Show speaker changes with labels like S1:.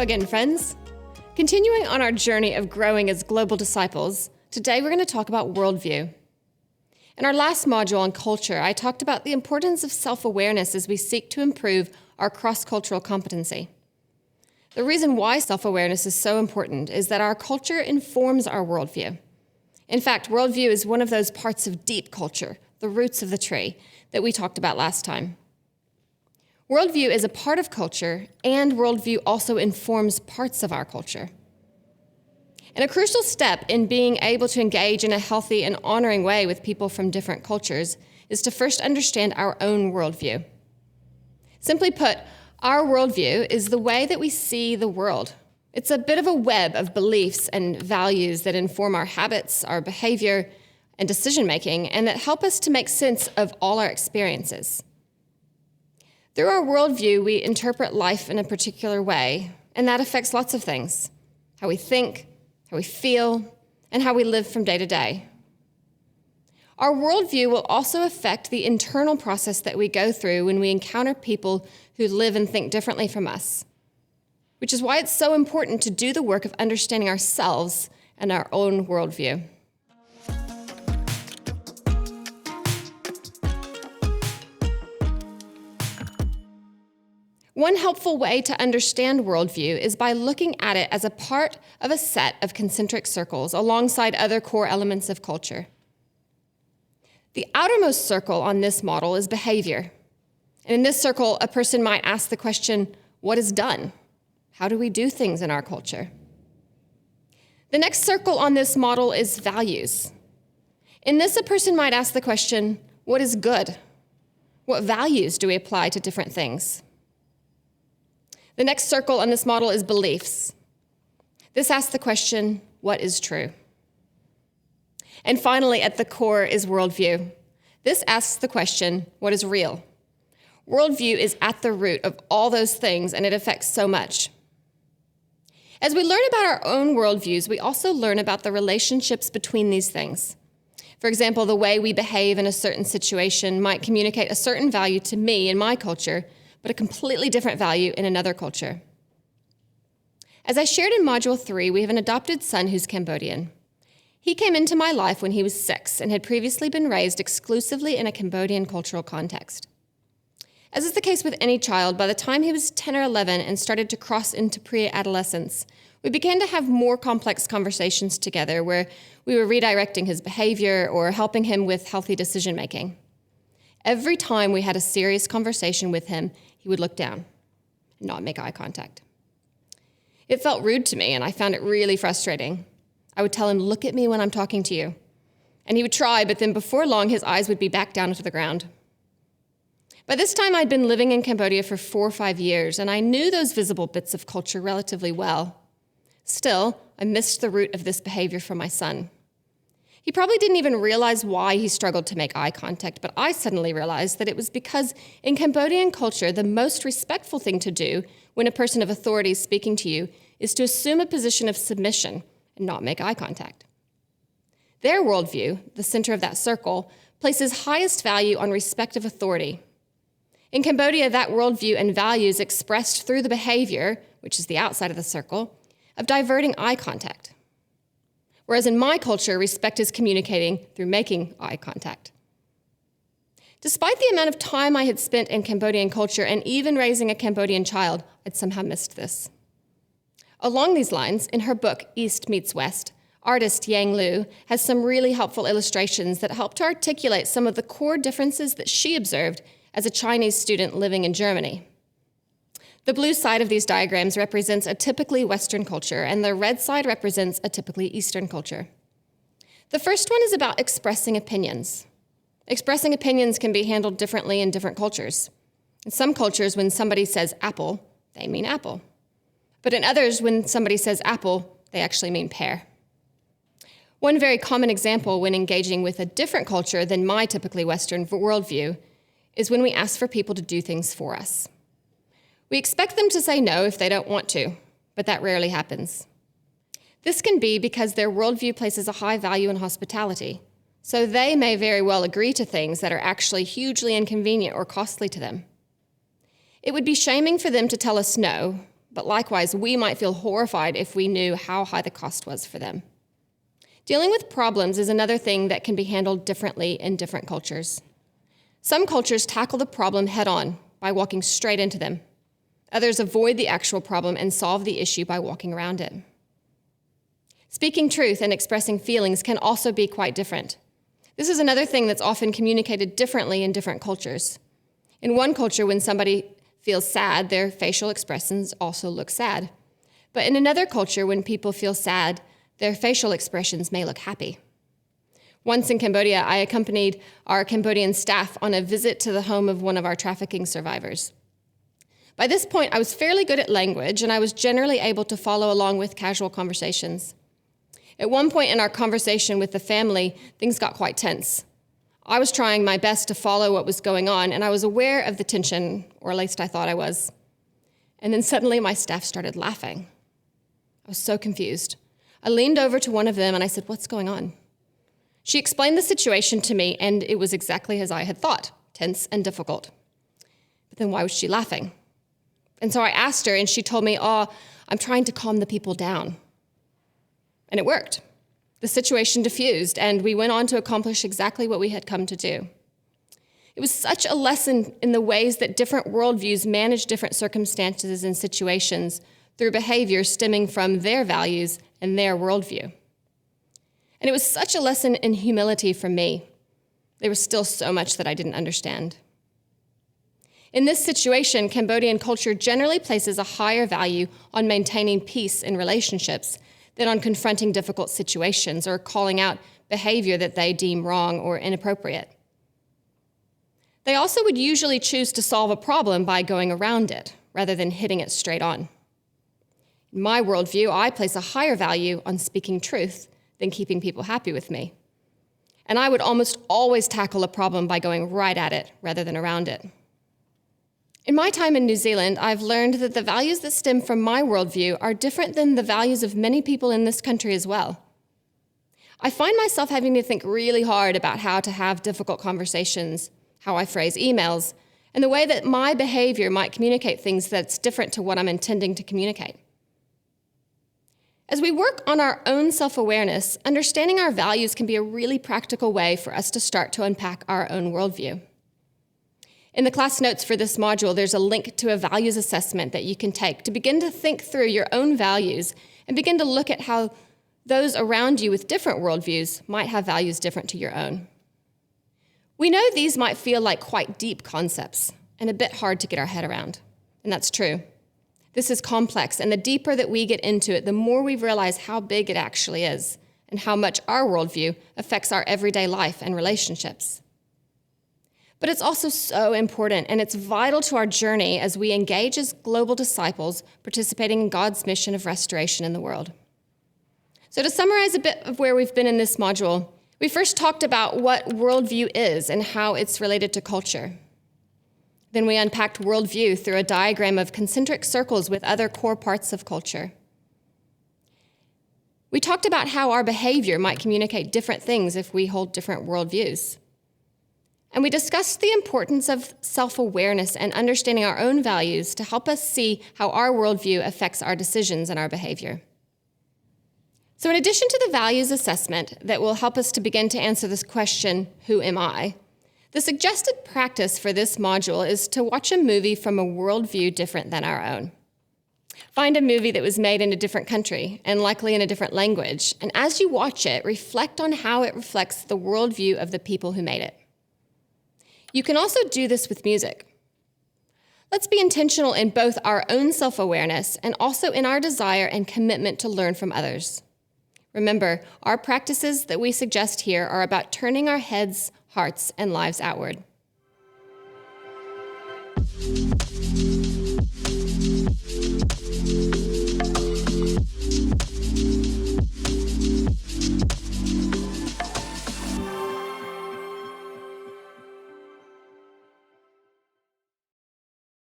S1: again, friends. Continuing on our journey of growing as global disciples, today we're going to talk about worldview. In our last module on culture, I talked about the importance of self-awareness as we seek to improve our cross-cultural competency. The reason why self-awareness is so important is that our culture informs our worldview. In fact, worldview is one of those parts of deep culture, the roots of the tree, that we talked about last time. Worldview is a part of culture, and worldview also informs parts of our culture. And a crucial step in being able to engage in a healthy and honoring way with people from different cultures is to first understand our own worldview. Simply put, our worldview is the way that we see the world. It's a bit of a web of beliefs and values that inform our habits, our behavior, and decision-making, and that help us to make sense of all our experiences. Through our worldview, we interpret life in a particular way, and that affects lots of things: how we think, how we feel, and how we live from day to day. Our worldview will also affect the internal process that we go through when we encounter people who live and think differently from us, which is why it's so important to do the work of understanding ourselves and our own worldview. One helpful way to understand worldview is by looking at it as a part of a set of concentric circles alongside other core elements of culture. The outermost circle on this model is behavior. And in this circle, a person might ask the question, what is done? How do we do things in our culture? The next circle on this model is values. In this, a person might ask the question, what is good? What values do we apply to different things? The next circle on this model is beliefs. This asks the question, what is true? And finally, at the core is worldview. This asks the question, what is real? Worldview is at the root of all those things, and it affects so much. As we learn about our own worldviews, we also learn about the relationships between these things. For example, the way we behave in a certain situation might communicate a certain value to me in my culture, but a completely different value in another culture. As I shared in Module 3, we have an adopted son who's Cambodian. He came into my life when he was 6 and had previously been raised exclusively in a Cambodian cultural context. As is the case with any child, by the time he was 10 or 11 and started to cross into pre-adolescence, we began to have more complex conversations together where we were redirecting his behavior or helping him with healthy decision-making. Every time we had a serious conversation with him, he would look down and not make eye contact. It felt rude to me, and I found it really frustrating. I would tell him, look at me when I'm talking to you. And he would try, but then before long, his eyes would be back down to the ground. By this time, I'd been living in Cambodia for 4 or 5 years, and I knew those visible bits of culture relatively well. Still, I missed the root of this behavior from my son. He probably didn't even realize why he struggled to make eye contact, but I suddenly realized that it was because in Cambodian culture, the most respectful thing to do when a person of authority is speaking to you is to assume a position of submission and not make eye contact. Their worldview, the center of that circle, places highest value on respect of authority. In Cambodia, that worldview and values expressed through the behavior, which is the outside of the circle, of diverting eye contact. Whereas in my culture, respect is communicating through making eye contact. Despite the amount of time I had spent in Cambodian culture and even raising a Cambodian child, I'd somehow missed this. Along these lines, in her book, East Meets West, artist Yang Liu has some really helpful illustrations that help to articulate some of the core differences that she observed as a Chinese student living in Germany. The blue side of these diagrams represents a typically Western culture, and the red side represents a typically Eastern culture. The first one is about expressing opinions. Expressing opinions can be handled differently in different cultures. In some cultures, when somebody says apple, they mean apple. But in others, when somebody says apple, they actually mean pear. One very common example when engaging with a different culture than my typically Western worldview is when we ask for people to do things for us. We expect them to say no if they don't want to, but that rarely happens. This can be because their worldview places a high value in hospitality, so they may very well agree to things that are actually hugely inconvenient or costly to them. It would be shaming for them to tell us no, but likewise, we might feel horrified if we knew how high the cost was for them. Dealing with problems is another thing that can be handled differently in different cultures. Some cultures tackle the problem head-on by walking straight into them. Others avoid the actual problem and solve the issue by walking around it. Speaking truth and expressing feelings can also be quite different. This is another thing that's often communicated differently in different cultures. In one culture, when somebody feels sad, their facial expressions also look sad. But in another culture, when people feel sad, their facial expressions may look happy. Once in Cambodia, I accompanied our Cambodian staff on a visit to the home of one of our trafficking survivors. By this point, I was fairly good at language, and I was generally able to follow along with casual conversations. At one point in our conversation with the family, things got quite tense. I was trying my best to follow what was going on, and I was aware of the tension, or at least I thought I was. And then suddenly my staff started laughing. I was so confused. I leaned over to one of them and I said, "What's going on?" She explained the situation to me, and it was exactly as I had thought, tense and difficult. But then why was she laughing? And so I asked her, and she told me, I'm trying to calm the people down. And it worked. The situation diffused, and we went on to accomplish exactly what we had come to do. It was such a lesson in the ways that different worldviews manage different circumstances and situations through behavior stemming from their values and their worldview. And it was such a lesson in humility for me. There was still so much that I didn't understand. In this situation, Cambodian culture generally places a higher value on maintaining peace in relationships than on confronting difficult situations or calling out behavior that they deem wrong or inappropriate. They also would usually choose to solve a problem by going around it rather than hitting it straight on. In my worldview, I place a higher value on speaking truth than keeping people happy with me. And I would almost always tackle a problem by going right at it rather than around it. In my time in New Zealand, I've learned that the values that stem from my worldview are different than the values of many people in this country as well. I find myself having to think really hard about how to have difficult conversations, how I phrase emails, and the way that my behavior might communicate things that's different to what I'm intending to communicate. As we work on our own self-awareness, understanding our values can be a really practical way for us to start to unpack our own worldview. In the class notes for this module, there's a link to a values assessment that you can take to begin to think through your own values and begin to look at how those around you with different worldviews might have values different to your own. We know these might feel like quite deep concepts and a bit hard to get our head around, and that's true. This is complex, and the deeper that we get into it, the more we realize how big it actually is and how much our worldview affects our everyday life and relationships. But it's also so important, and it's vital to our journey as we engage as global disciples participating in God's mission of restoration in the world. So to summarize a bit of where we've been in this module, we first talked about what worldview is and how it's related to culture. Then we unpacked worldview through a diagram of concentric circles with other core parts of culture. We talked about how our behavior might communicate different things if we hold different worldviews. And we discussed the importance of self-awareness and understanding our own values to help us see how our worldview affects our decisions and our behavior. So in addition to the values assessment that will help us to begin to answer this question, who am I? The suggested practice for this module is to watch a movie from a worldview different than our own. Find a movie that was made in a different country and likely in a different language, and as you watch it, reflect on how it reflects the worldview of the people who made it. You can also do this with music. Let's be intentional in both our own self-awareness and also in our desire and commitment to learn from others. Remember, our practices that we suggest here are about turning our heads, hearts, and lives outward.